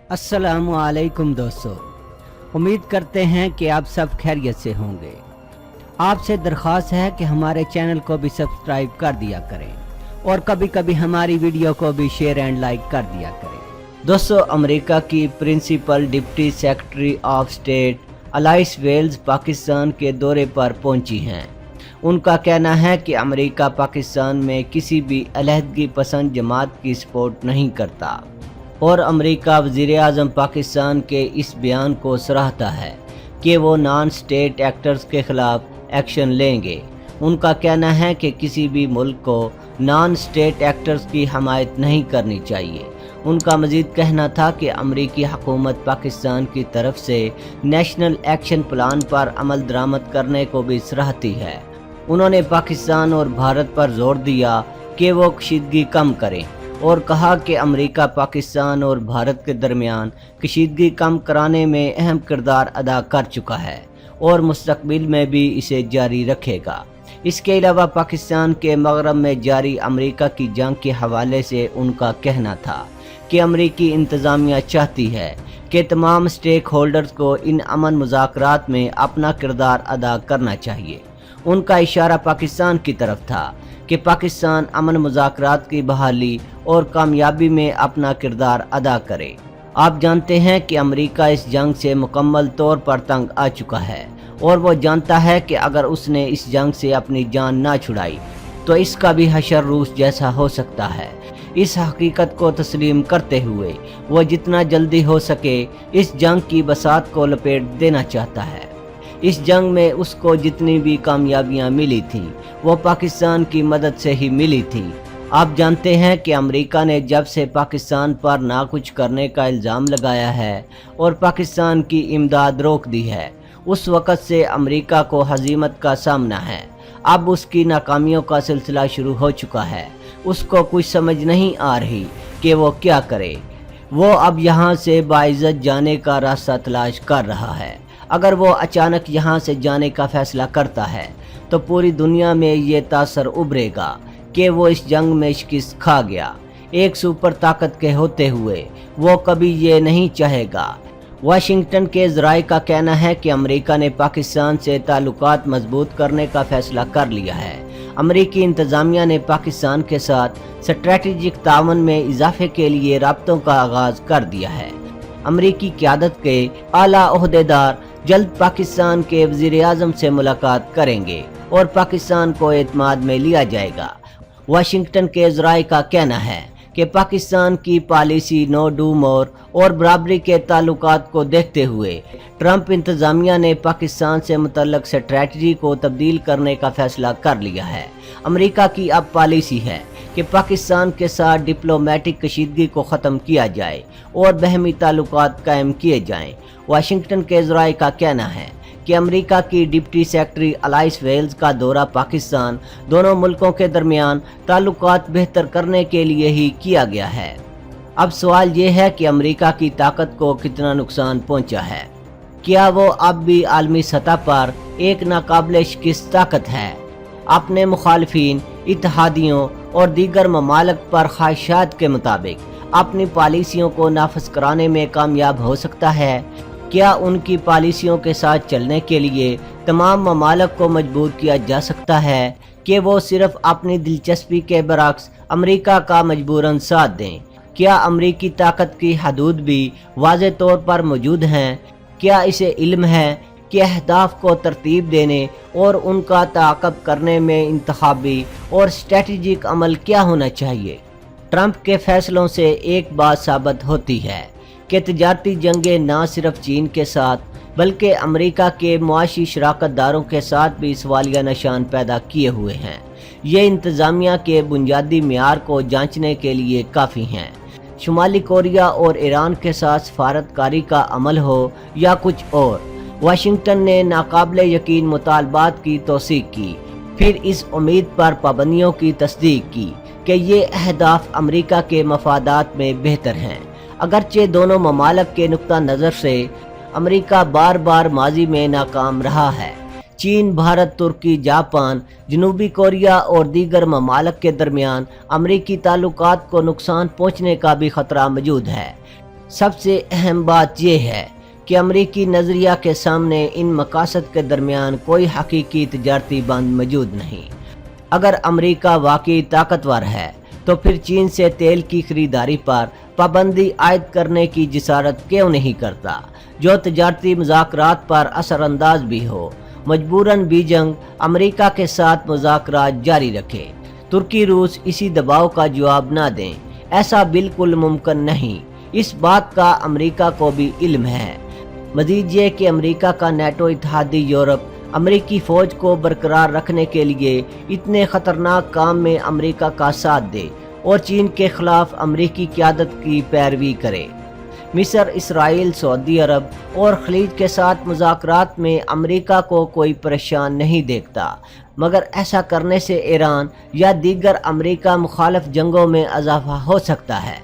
अस्सलामुअलैकुम दोस्तों, उम्मीद करते हैं कि आप सब खैरियत से होंगे। आपसे दरख्वास्त है कि हमारे चैनल को भी सब्सक्राइब कर दिया करें और कभी कभी हमारी वीडियो को भी शेयर एंड लाइक कर दिया करें। दोस्तों, अमेरिका की principal deputy secretary of state Alice Wells Pakistan के दौरे पर पहुंची हैं। उनका कहना है कि अमेरिका पाकिस्तान में किसी भी अलहदगी पसंद जमात की सपोर्ट नहीं करता और अमेरिका वज़ीर-ए-आज़म पाकिस्तान के इस बयान को सराहता है कि वो नॉन स्टेट एक्टर्स के ख़िलाफ़ एक्शन लेंगे। उनका कहना है कि किसी भी मुल्क को नॉन स्टेट एक्टर्स की हमायत नहीं करनी चाहिए। उनका मज़ीद कहना था कि अमेरिकी हुकूमत पाकिस्तान की तरफ से नेशनल एक्शन प्लान पर अमल दरामद करने को भी सराहती है। उन्होंने पाकिस्तान और भारत पर जोर दिया कि वो कशीदगी कम करें और कहा कि अमेरिका पाकिस्तान और भारत के दरमियान कशीदगी कम कराने में अहम किरदार अदा कर चुका है और मुस्तकबिल में भी इसे जारी रखेगा। इसके अलावा पाकिस्तान के मगरब में जारी अमेरिका की जंग के हवाले से उनका कहना था कि अमेरिकी इंतज़ामिया चाहती है कि तमाम स्टेक होल्डर्स को इन अमन मुज़ाकरात में अपना किरदार अदा करना चाहिए। उनका इशारा पाकिस्तान की तरफ था कि पाकिस्तान अमन मुज़ाकरात की बहाली और कामयाबी में अपना किरदार अदा करे। आप जानते हैं कि अमेरिका इस जंग से मुकम्मल तौर पर तंग आ चुका है और वो जानता है कि अगर उसने इस जंग से अपनी जान ना छुड़ाई तो इसका भी हशर रूस जैसा हो सकता है। इस हकीकत को तस्लीम करते हुए वो जितना जल्दी हो सके इस जंग की बसात को लपेट देना चाहता है। इस जंग में उसको जितनी भी कामयाबियां मिली थीं वो पाकिस्तान की मदद से ही मिली थी। आप जानते हैं कि अमेरिका ने जब से पाकिस्तान पर ना कुछ करने का इल्ज़ाम लगाया है और पाकिस्तान की इमदाद रोक दी है, उस वक़्त से अमेरिका को हज़ीमत का सामना है। अब उसकी नाकामियों का सिलसिला शुरू हो चुका है। उसको कुछ समझ नहीं आ रही कि वो क्या करे। वो अब यहाँ से बाइज़्ज़त जाने का रास्ता तलाश कर रहा है। अगर वो अचानक यहाँ से जाने का फ़ैसला करता है तो पूरी दुनिया में ये तासर उभरेगा कि वो इस जंग में शिकस्त खा गया। एक सुपर ताकत के होते हुए वो कभी ये नहीं चाहेगा। वाशिंगटन के ज़राए का कहना है कि अमेरिका ने पाकिस्तान से ताल्लुकात मजबूत करने का फ़ैसला कर लिया है। अमेरिकी इंतज़ामिया ने पाकिस्तान के साथ स्ट्रेटेजिक तावन में इजाफे के लिए राब्तों का आगाज़ कर दिया है। अमेरिकी क़यादत के आला ओहदेदार जल्द पाकिस्तान के वज़ीर-ए-आज़म से मुलाकात करेंगे और पाकिस्तान को एतमाद में लिया जाएगा। वाशिंगटन के ज़राए का कहना है कि पाकिस्तान की पॉलिसी नो डू मोर और बराबरी के ताल्लुकात को देखते हुए ट्रंप इंतज़ामिया ने पाकिस्तान से मुतल्लक स्ट्रैटेजी को तब्दील करने का फ़ैसला कर लिया है। अमेरिका की अब पॉलिसी है कि पाकिस्तान के साथ डिप्लोमेटिक कशीदगी को ख़त्म किया जाए और बहमी ताल्लुकात कायम किए जाएं। वाशिंगटन के ज़राए का कहना है कि अमेरिका की डिप्टी सेक्रेटरी अलाइस वेल्स का दौरा पाकिस्तान दोनों मुल्कों के दरमियान ताल्लुकात बेहतर करने के लिए ही किया गया है। अब सवाल ये है कि अमेरिका की ताकत को कितना नुकसान पहुंचा है। क्या वो अब भी आलमी सतह पर एक नाकाबिल शिकस्त ताकत है? अपने मुखालिफिन, इत्तेहादियों और दीगर ममालिक पर ख्वाहिशात के मुताबिक अपनी पॉलिसियों को नाफज कराने में कामयाब हो सकता है? क्या उनकी पॉलिसियों के साथ चलने के लिए तमाम ममालिक को मजबूर किया जा सकता है कि वो सिर्फ अपनी दिलचस्पी के बरक्स अमेरिका का मजबूरन साथ दें? क्या अमेरिकी ताकत की हदूद भी वाज़े तौर पर मौजूद हैं? क्या इसे इल्म है कि अहदाफ को तरतीब देने और उनका ताक़ब करने में इंतखाबी और स्ट्रेटजिक अमल क्या होना चाहिए? ट्रंप के फैसलों से एक बात साबित होती है कि तजारती जंगें न सिर्फ चीन के साथ बल्कि अमेरिका के मुआशी शराकत दारों के साथ भी सवालिया निशान पैदा किए हुए हैं। ये इंतज़ामिया के बुनियादी मियार को जांचने के लिए काफ़ी हैं। शुमाली कोरिया और ईरान के साथ सफारतकारी का अमल हो या कुछ और, वाशिंगटन ने नाकाबिल यकीन मुतालबात की तौसीक की, फिर इस उम्मीद पर पाबंदियों की तस्दीक की कि ये अहदाफ अमेरिका के मफादात में बेहतर हैं। अगरचे दोनों ममालिक के नुक्ता नज़र से अमेरिका बार बार माजी में नाकाम रहा है। चीन, भारत, तुर्की, जापान, जनूबी कोरिया और दीगर ममालिक के दरमियान अमरीकी ताल्लुकात को नुकसान पहुँचने का भी ख़तरा मौजूद है। सबसे अहम बात यह है कि अमरीकी नज़रिया के सामने इन मकासद के दरमियान कोई हकीकी तिजारती बंद मौजूद नहीं। अगर अमरीका वाकई ताकतवर है तो फिर चीन से तेल की खरीदारी पर पाबंदी आयद करने की जिसारत क्यों नहीं करता, जो तिजारती मुज़ाकरात पर असरअंदाज भी हो। मजबूरन बीजिंग अमरीका के साथ मुज़ाकरात जारी रखे, तुर्की रूस इसी दबाव का जवाब ना दें, ऐसा बिल्कुल मुमकिन नहीं। इस बात का अमरीका को भी इल्म है। मजीद ये कि अमरीका का नेटो इत्तेहादी यूरोप अमरीकी फ़ौज को बरकरार रखने के लिए इतने ख़तरनाक काम में अमरीका का साथ दे और चीन के ख़िलाफ़ अमरीकी क़यादत की पैरवी करे। मिस्र, इसराइल, सऊदी अरब और खलीज के साथ मुज़ाकरात में अमरीका को कोई परेशान नहीं देखता, मगर ऐसा करने से ईरान या दीगर अमरीका मुखालिफ जंगों में इजाफा हो सकता है।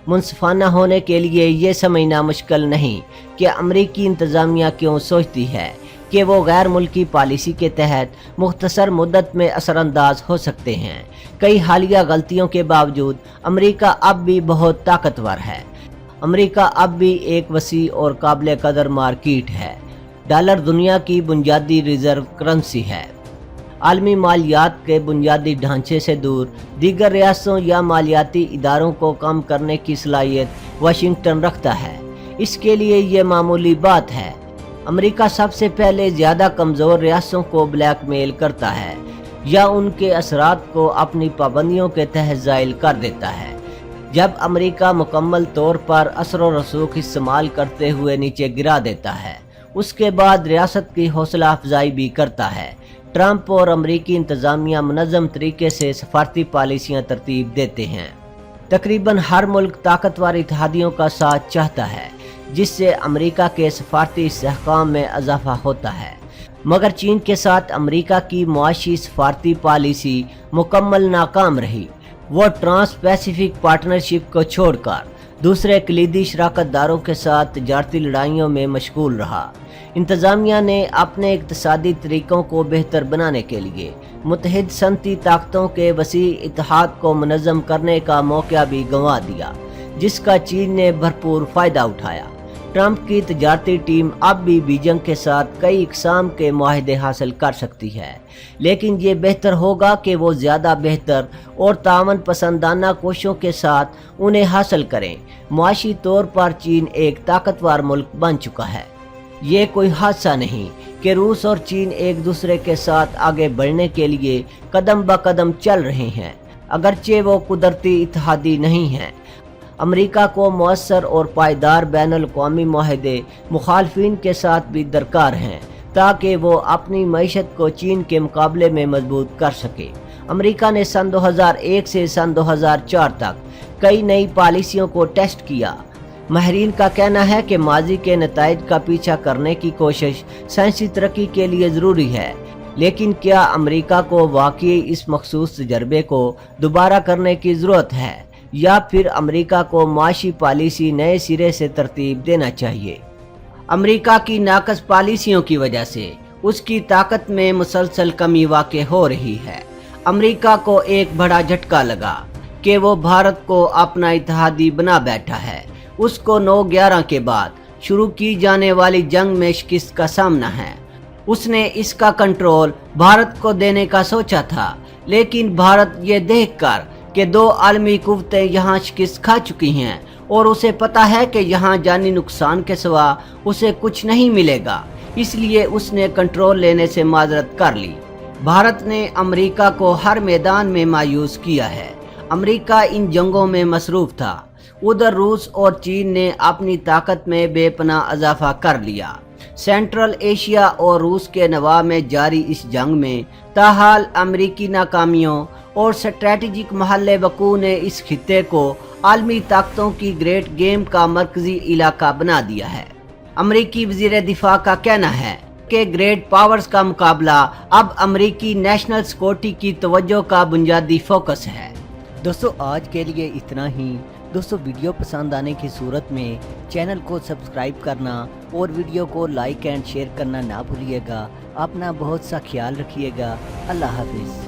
मुनसिफाना होने के लिए ये समझना मुश्किल नहीं कि अमरीकी इंतज़ामिया क्यों सोचती है कि वो गैर मुल्की पॉलिसी के तहत मुख्तसर मुद्दत में असरअंदाज हो सकते हैं। कई हालिया गलतियों के बावजूद अमरीका अब भी बहुत ताकतवर है। अमरीका अब भी एक वसी और काबिल कदर मार्केट है। डॉलर दुनिया की बुनियादी रिजर्व करेंसी है। आलमी मालियात के बुनियादी ढांचे से दूर दीगर रियासतों या मालियाती इदारों को कम करने की सलाहियत वाशिंगटन रखता है। इसके लिए ये मामूली बात है। अमेरिका सबसे पहले ज़्यादा कमज़ोर रियासतों को ब्लैकमेल करता है या उनके असरात को अपनी पाबंदियों के तहत ज़ाइल कर देता है। जब अमेरिका मुकम्मल तौर पर असर व रसूख इस्तेमाल करते हुए नीचे गिरा देता है, उसके बाद रियासत की हौसला अफजाई भी करता है। ट्रंप और अमरीकी इंतज़ामिया मुनज़्ज़म तरीके से सफारती पॉलिसियाँ तरतीब देते हैं। तकरीबन हर मुल्क ताकतवर इत्तेहादियों का साथ चाहता है, जिससे अमरीका के सफारती इस्तेहकाम में इजाफा होता है। मगर चीन के साथ अमरीका की मुआशी सफारती पॉलिसी मुकम्मल नाकाम रही। वो ट्रांस पैसिफिक पार्टनरशिप को छोड़कर दूसरे कलीदी शराकतदारों के साथ तजारती लड़ाइयों में मशगूल रहा। इंतज़ामिया ने अपने इक़्तिसादी तरीक़ों को बेहतर बनाने के लिए मुत्तहिद सनती ताकतों के वसी इत्तेहाद को मुनज़्ज़म करने का मौका भी गंवा दिया, जिसका चीन ने भरपूर फ़ायदा उठाया। ट्रंप की तजारती टीम अब भी बीजिंग के साथ कई इक़साम के मुआहदे हासिल कर सकती है, लेकिन ये बेहतर होगा कि वो ज़्यादा बेहतर और तावन पसंदाना कोशिशों के साथ उन्हें हासिल करें। मुआशी तौर पर चीन एक ताकतवर मुल्क बन चुका है। ये कोई हादसा नहीं कि रूस और चीन एक दूसरे के साथ आगे बढ़ने के लिए कदम ब कदम चल रहे हैं, अगरचे वो कुदरती इत्तेहादी नहीं हैं। अमेरिका को मौसर और पायदार बैनुल-अक़वामी मुआहदे मुखालफिन के साथ भी दरकार हैं, ताकि वो अपनी मईशत को चीन के मुकाबले में मजबूत कर सके। अमेरिका ने सन 2001 से सन 2004 तक कई नई पॉलिसियों को टेस्ट किया। माहिरीन का कहना है कि माजी के नताइज का पीछा करने की कोशिश साइंसी तरक्की के लिए ज़रूरी है, लेकिन क्या अमेरिका को वाकई इस मखसूस तजर्बे को दोबारा करने की ज़रूरत है, या फिर अमेरिका को माशी पॉलिसी नए सिरे से तरतीब देना चाहिए? अमेरिका की नाकस पॉलिसियों की वजह से उसकी ताकत में मुसलसल कमी वाक़ हो रही है। अमेरिका को एक बड़ा झटका लगा कि वो भारत को अपना इत्तेहादी बना बैठा है। उसको 9/11 के बाद शुरू की जाने वाली जंग में शिकस्त का सामना है। उसने इसका कंट्रोल भारत को देने का सोचा था, लेकिन भारत ये देखकर कि 2 आलमी कुव्वतें यहाँ शिकस्त खा चुकी हैं और उसे पता है कि यहाँ जानी नुकसान के सिवा उसे कुछ नहीं मिलेगा, इसलिए उसने कंट्रोल लेने से माजरत कर ली। भारत ने अमेरिका को हर मैदान में मायूस किया है। अमेरिका इन जंगों में मसरूफ़ था। उधर रूस और चीन ने अपनी ताकत में बेपनाह इजाफा कर लिया। सेंट्रल एशिया और रूस के नवा में जारी इस जंग में ताहाल अमेरिकी नाकामियों और स्ट्रेटेजिक महल वकू ने इस खित्ते को आलमी ताकतों की ग्रेट गेम का मरकजी इलाका बना दिया है। अमेरिकी वज़ीर दिफा का कहना है कि ग्रेट पावर्स का मुकाबला अब अमेरिकी नेशनल सिक्योरिटी की तवज्जो का बुनियादी फोकस है। दोस्तों, आज के लिए इतना ही। दोस्तों, वीडियो पसंद आने की सूरत में चैनल को सब्सक्राइब करना और वीडियो को लाइक एंड शेयर करना ना भूलिएगा। अपना बहुत सा ख्याल रखिएगा। अल्लाह हाफिज़।